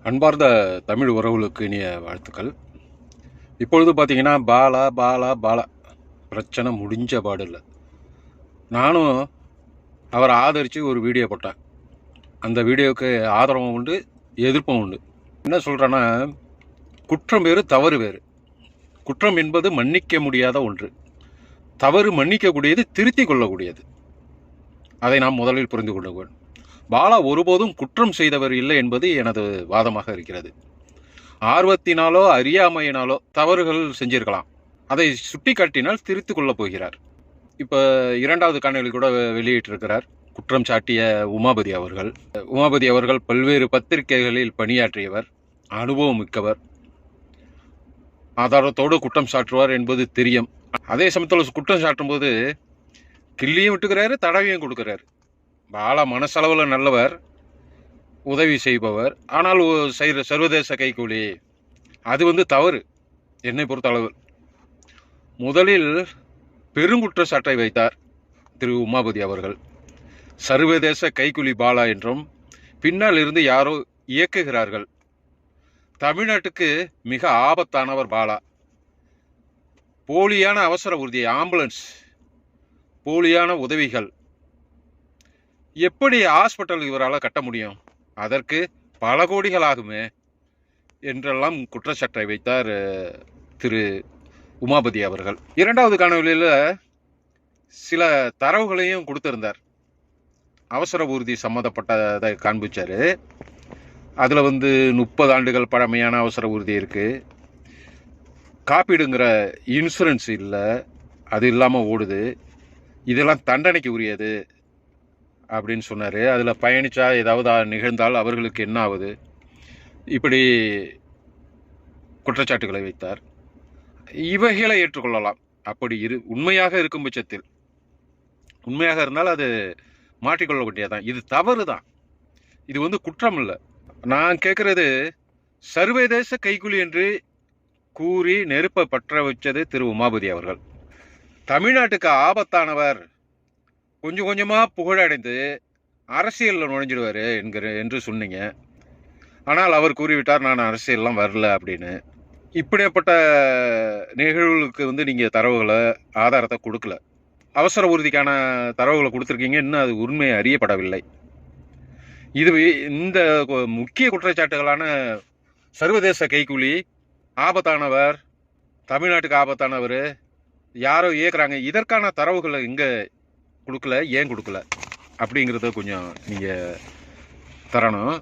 அன்பார்ந்த தமிழ் உறவுகளுக்கு இனிய வாழ்த்துக்கள். இப்பொழுது பார்த்தீங்கன்னா பாலா பாலா பாலா பிரச்சனை முடிஞ்ச பாடு இல்லை. நானும் அவரை ஆதரித்து ஒரு வீடியோ போட்டேன். அந்த வீடியோவுக்கு ஆதரவும் உண்டு, எதிர்ப்பும் உண்டு. என்ன சொல்கிறேன்னா, குற்றம் வேறு தவறு வேறு. குற்றம் என்பது மன்னிக்க முடியாத ஒன்று, தவறு மன்னிக்கக்கூடியது, திருத்தி கொள்ளக்கூடியது. அதை நாம் முதலில் புரிந்து கொள்ள வேண்டும். பாலா ஒருபோதும் குற்றம் செய்தவர் இல்லை என்பது எனது வாதமாக இருக்கிறது. ஆர்வத்தினாலோ அறியாமையினாலோ தவறுகள் செஞ்சிருக்கலாம். அதை சுட்டி காட்டினால் திருத்திக் கொள்ளப் போகிறார். இப்போ இரண்டாவது காணொளி கூட வெளியிட்டிருக்கிறார் குற்றம் சாட்டிய உமாபதி அவர்கள். உமாபதி அவர்கள் பல்வேறு பத்திரிகைகளில் பணியாற்றியவர், அனுபவம் மிக்கவர், ஆதாரத்தோடு குற்றம் சாட்டுவார் என்பது தெரியும். அதே சமயத்தில் குற்றம் சாட்டும் போது கிள்ளியும் விட்டுக்கிறாரு, தடவையும் கொடுக்கிறாரு. பாலா மனசளவில் நல்லவர், உதவி செய்பவர். ஆனால் சர்வதேச கைக்கூலி அது தவறு என்னை பொறுத்தளவு. முதலில் பெருங்குற்றச்சாட்டை வைத்தார் திரு உமாபதி அவர்கள். சர்வதேச கைக்கூலி பாலா என்றும் பின்னால் இருந்து யாரோ இயக்குகிறார்கள். தமிழ்நாட்டுக்கு மிக ஆபத்தானவர் பாலா. போலியான அவசர ஊர்தி, ஆம்புலன்ஸ், போலியான உதவிகள், எப்படி ஹாஸ்பிட்டல் இவரால் கட்ட முடியும்? அதற்கு பல கோடிகள் ஆகுமே என்றெல்லாம் குற்றச்சாட்டை வைத்தார் திரு உமாபதி அவர்கள். இரண்டாவது காணொலியில் சில தரவுகளையும் கொடுத்திருந்தார். அவசர ஊர்தி சம்மந்தப்பட்டதை காண்பிச்சாரு. அதில் 30 ஆண்டுகள் பழமையான அவசர ஊர்தி இருக்கு, காப்பீடுங்கிற இன்சூரன்ஸ் இல்லை, அது இல்லாமல் ஓடுது, இதெல்லாம் தண்டனைக்கு உரியது அப்படின்னு சொன்னார். அதில் பயணிச்சா ஏதாவது நிகழ்ந்தால் அவர்களுக்கு என்ன ஆகுது, இப்படி குற்றச்சாட்டுகளை வைத்தார். இவைகளை ஏற்றுக்கொள்ளலாம். அப்படி உண்மையாக இருக்கும் பட்சத்தில், உண்மையாக இருந்தால் அது மாற்றிக்கொள்ள வேண்டியதான். இது தவறு தான், இது குற்றம் இல்லை. நான் கேட்கறது, சர்வதேச கைக்கூலி என்று கூறி நெருப்பை பற்ற வச்சது திரு உமாபதி அவர்கள். தமிழ்நாட்டுக்கு ஆபத்தானவர், கொஞ்சம் கொஞ்சமாக புகழடைந்து அரசியலில் நுழைஞ்சிடுவார் என்று சொன்னீங்க. ஆனால் அவர் கூறிவிட்டார், நான் அரசியல்லாம் வரல அப்படின்னு. இப்படிப்பட்ட நிகழ்வுகளுக்கு நீங்கள் தரவுகளை, ஆதாரத்தை கொடுக்கல. அவசர ஊர்திக்கான தரவுகளை கொடுத்துருக்கீங்க, இன்னும் அது உண்மை அறியப்படவில்லை. இது இந்த முக்கிய குற்றச்சாட்டுகளான சர்வதேச கைக்கூலி, ஆபத்தானவர், தமிழ்நாட்டுக்கு ஆபத்தானவர், யாரோ இயக்குறாங்க, இதற்கான தரவுகளை இங்கே கொடுக்கல, ஏன் கொடுக்கல அப்படிங்கிறத கொஞ்சம் நீங்கள் தரணும்.